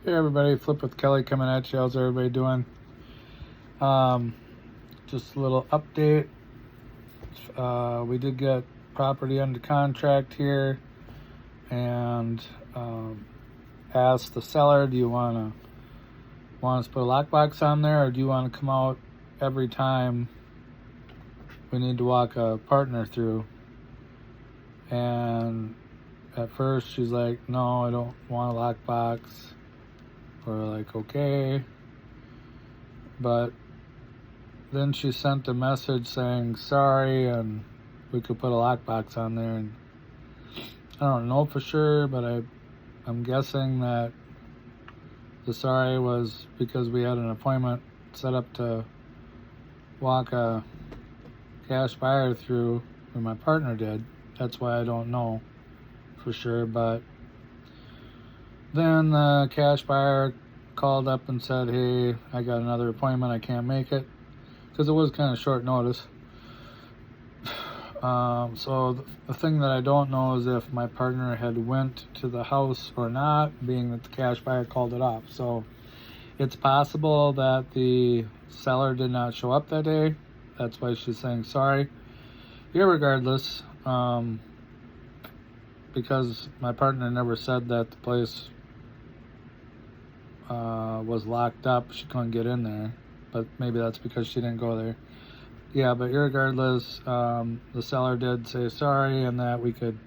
Hey everybody, Flip with Kelly coming at you. How's everybody doing? Just a little update. We did get property under contract here, and asked the seller, do you want us to put a lockbox on there, or do you want to come out every time we need to walk a partner through? And at first she's like, no, I don't want a lockbox. We're like, okay. But then she sent a message saying sorry, and we could put a lockbox on there. And I don't know for sure, but I'm guessing that the sorry was because we had an appointment set up to walk a cash buyer through, or my partner did. That's why I don't know for sure. But then the cash buyer called up and said, hey, I got another appointment, I can't make it, because it was kind of short notice. So the thing that I don't know is if my partner had went to the house or not, being that the cash buyer called it off. So it's possible that the seller did not show up that day. That's why she's saying sorry. Irregardless, because my partner never said that the place was locked up, she couldn't get in there, but maybe that's because she didn't go there. Yeah, but irregardless, the seller did say sorry, and that we can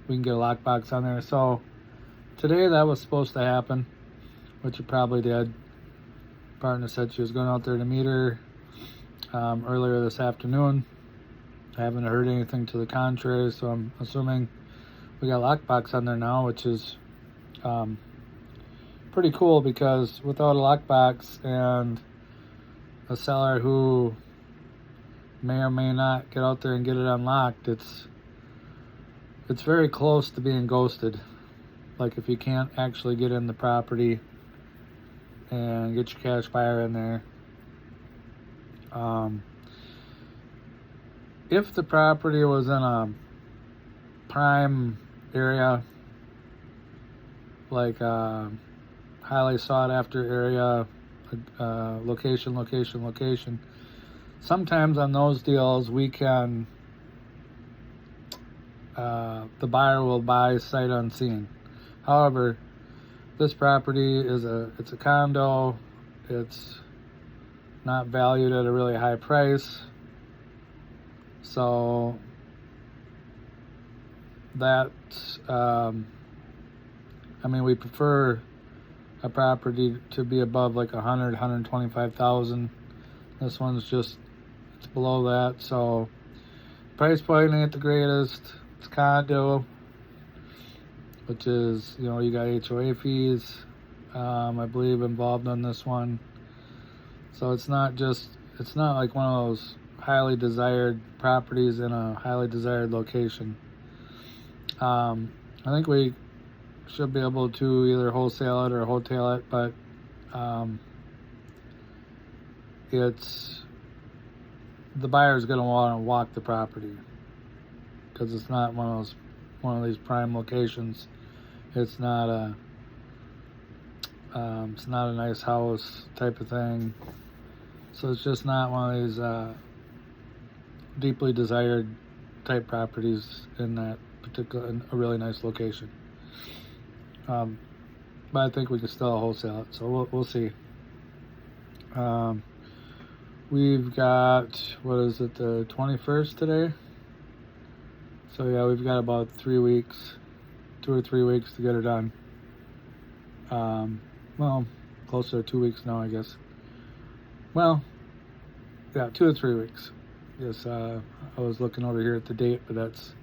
get a lockbox on there. So today that was supposed to happen, which it probably did. Partner said she was going out there to meet her earlier this afternoon. I haven't heard anything to the contrary, so I'm assuming we got a lockbox on there now, which is pretty cool, because without a lockbox and a seller who may or may not get out there and get it unlocked, it's very close to being ghosted. Like, if you can't actually get in the property and get your cash buyer in there. If the property was in a prime area, like highly sought after area, location, sometimes on those deals we can, the buyer will buy sight unseen. However, this property is it's a condo. It's not valued at a really high price, so that we prefer a property to be above like 125,000. This one's just, it's below that, so price point ain't the greatest. It's condo, which is, you got HOA fees, I believe, involved on this one. So it's not like one of those highly desired properties in a highly desired location. I think we should be able to either wholesale it or hotel it, but the buyer's going to want to walk the property, because it's not one of these prime locations. It's not a nice house type of thing. So it's just not one of these deeply desired type properties in a really nice location. But I think we can still wholesale it, so we'll see. We've got, the 21st today? So yeah, we've got about 2 or 3 weeks to get it done. Well, closer to 2 weeks now, I guess. Well, yeah, 2 or 3 weeks. Yes, I was looking over here at the date, but that's,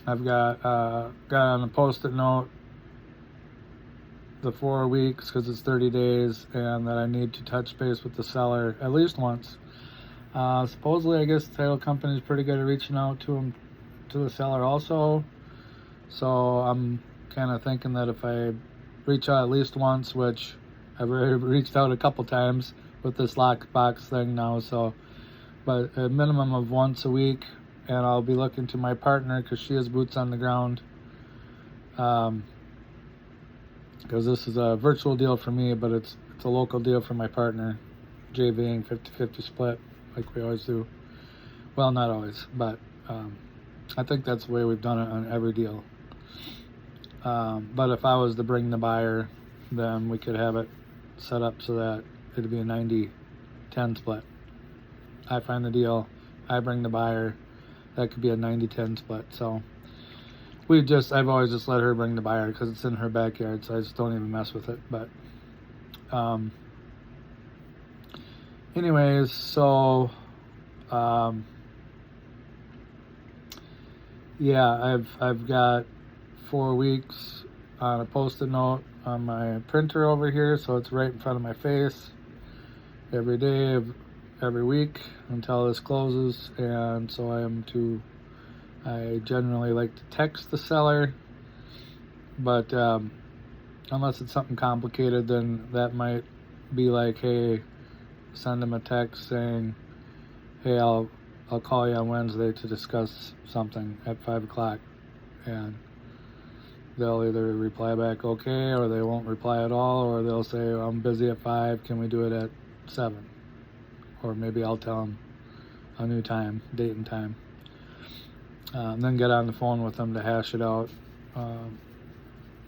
I've got on a post-it note the 4 weeks, because it's 30 days, and that I need to touch base with the seller at least once. Supposedly, I guess the title company is pretty good at reaching out to the seller also. So I'm kind of thinking that if I reach out at least once, which I've already reached out a couple times with this lockbox thing now, so, but a minimum of once a week, and I'll be looking to my partner, because she has boots on the ground, because this is a virtual deal for me, but it's a local deal for my partner, JVing 50-50 split like we always do. Well, not always, but I think that's the way we've done it on every deal. But if I was to bring the buyer, then we could have it set up so that it'd be a 90-10 split. I find the deal, I bring the buyer, that could be a 90-10 split. So I've always just let her bring the buyer because it's in her backyard, so I just don't even mess with it. But anyways, so yeah, I've got 4 weeks on a post-it note on my printer over here, so it's right in front of my face every day of every week until this closes. And so I generally like to text the seller, but unless it's something complicated, then that might be like, hey, send them a text saying, hey, I'll call you on Wednesday to discuss something at 5 o'clock, and they'll either reply back okay, or they won't reply at all, or they'll say, I'm busy at 5, can we do it at 7? Or maybe I'll tell them a new time, date and time, and then get on the phone with them to hash it out. A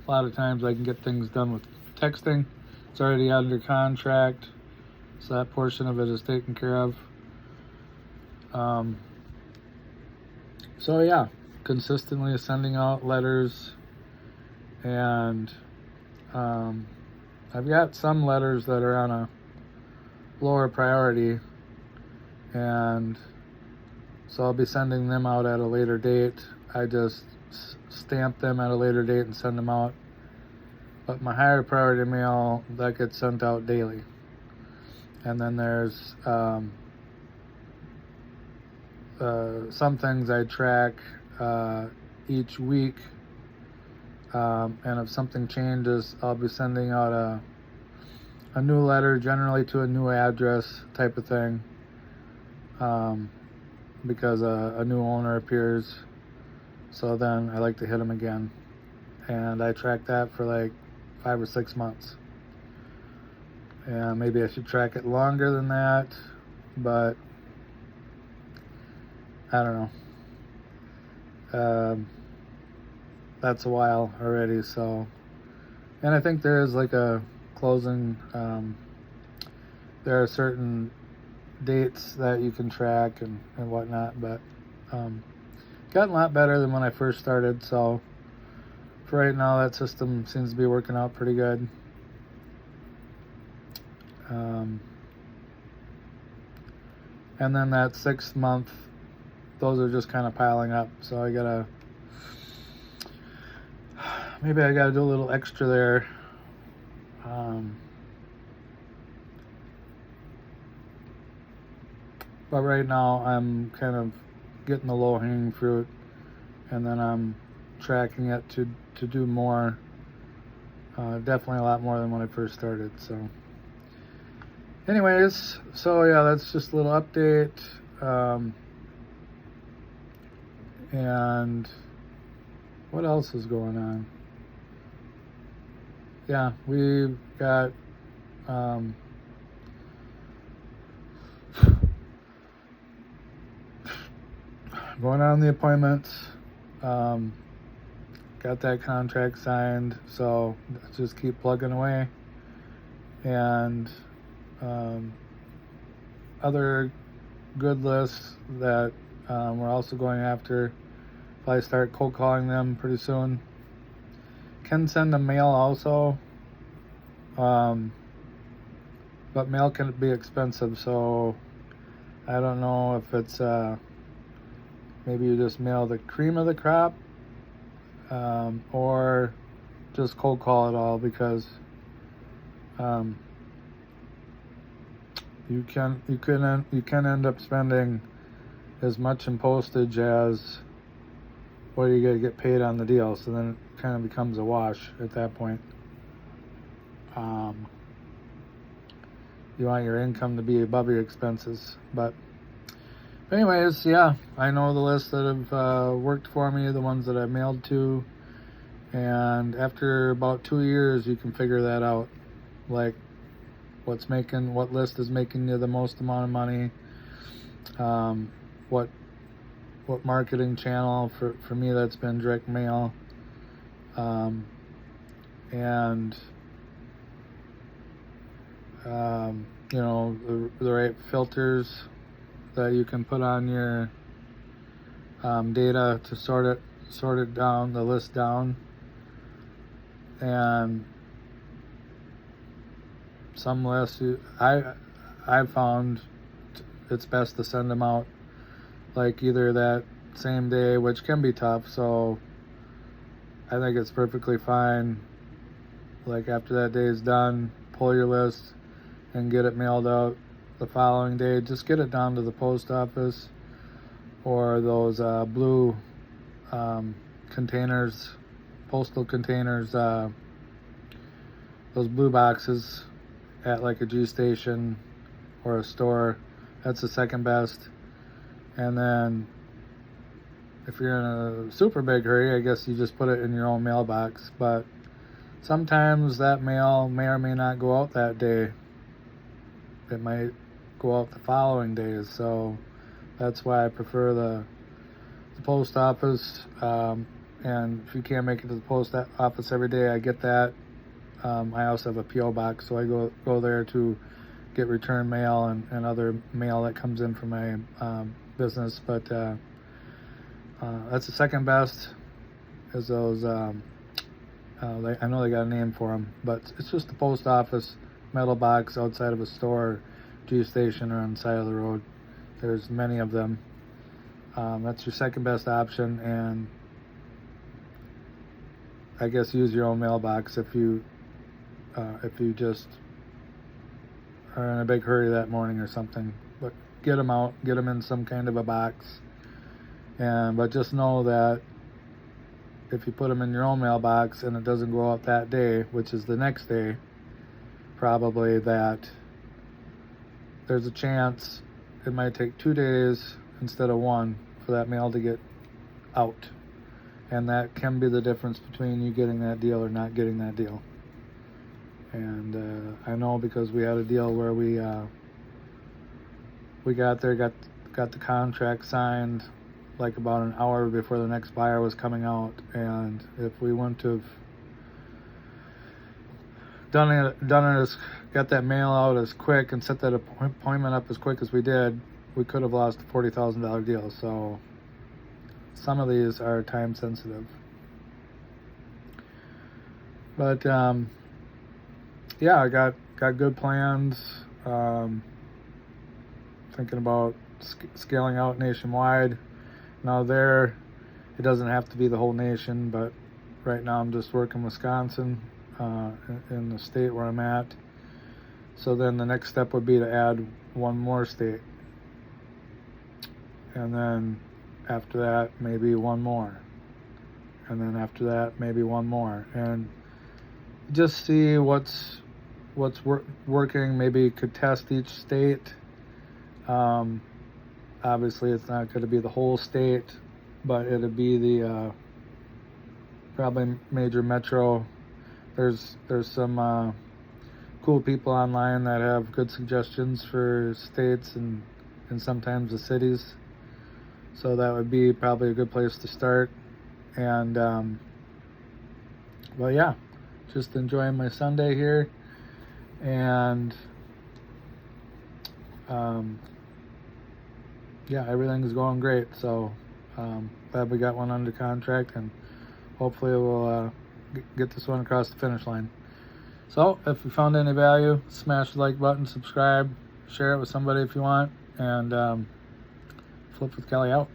lot of times I can get things done with texting. It's already under contract, so that portion of it is taken care of. So yeah, consistently sending out letters, and I've got some letters that are on a lower priority, and so I'll be sending them out at a later date. I just stamp them at a later date and send them out. But my higher priority mail, that gets sent out daily. And then there's some things I track each week, and if something changes, I'll be sending out a new letter, generally to a new address type of thing, because a new owner appears. So then I like to hit them again, and I track that for like 5 or 6 months. And maybe I should track it longer than that, but I don't know. That's a while already, so. And I think there is like a closing, there are certain dates that you can track and whatnot, but gotten a lot better than when I first started. So for right now, that system seems to be working out pretty good. And then that 6th month, those are just kind of piling up, so maybe I gotta do a little extra there. But right now I'm kind of getting the low-hanging fruit, and then I'm tracking it to do more, definitely a lot more than when I first started. So anyways, so yeah, that's just a little update. And what else is going on? Yeah, we've got going on the appointments. Got that contract signed, so let's just keep plugging away. And other good lists that we're also going after. Probably start cold calling them pretty soon. Can send a mail also, but mail can be expensive, so I don't know if it's maybe you just mail the cream of the crop, or just cold call it all, because you can end up spending as much in postage as what you got to get paid on the deal. So then it kind of becomes a wash at that point. You want your income to be above your expenses. But anyways, yeah, I know the lists that have worked for me, the ones that I've mailed to, And after about 2 years, you can figure that out. Like what list is making you the most amount of money. What marketing channel, for me that's been direct mail. And you know, the right filters that you can put on your data to sort it down, the list down. And some lists, I found it's best to send them out like either that same day, which can be tough. So I think it's perfectly fine. Like after that day is done, pull your list and get it mailed out the following day. Just get it down to the post office or those blue containers, postal containers, those blue boxes at like a G station or a store. That's the second best. And then if you're in a super big hurry, I guess you just put it in your own mailbox. But sometimes that mail may or may not go out that day. It might go out the following days. So that's why I prefer the post office. And if you can't make it to the post office every day, I get that. I also have a P.O. box, so I go there to get return mail and other mail that comes in from my business. But that's the second best, is those, I know they got a name for them, but it's just the post office metal box outside of a store, G station, or on the side of the road. There's many of them. That's your second best option, and I guess use your own mailbox if you just are in a big hurry that morning or something. But get them out, get them in some kind of a box. But just know that if you put them in your own mailbox and it doesn't go out that day, which is the next day, probably, that there's a chance it might take 2 days instead of 1 for that mail to get out. And that can be the difference between you getting that deal or not getting that deal. And I know because we had a deal where we got there, got the contract signed like about an hour before the next buyer was coming out. And if we wouldn't have got that mail out as quick and set that appointment up as quick as we did, we could have lost a $40,000 deal. So some of these are time sensitive. But yeah, I got good plans. Thinking about scaling out nationwide. Now it doesn't have to be the whole nation, but right now I'm just working Wisconsin, in the state where I'm at. So then the next step would be to add one more state. And then after that, maybe one more. And then after that, maybe one more. And just see what's working. Maybe could test each state. Obviously, it's not going to be the whole state, but it'll be the probably major metro. There's some cool people online that have good suggestions for states and sometimes the cities. So that would be probably a good place to start. And well, yeah, just enjoying my Sunday here. And yeah, everything's going great. So glad we got one under contract, and hopefully we'll get this one across the finish line. So if you found any value, smash the like button, subscribe, share it with somebody if you want, and Flip with Kelly out.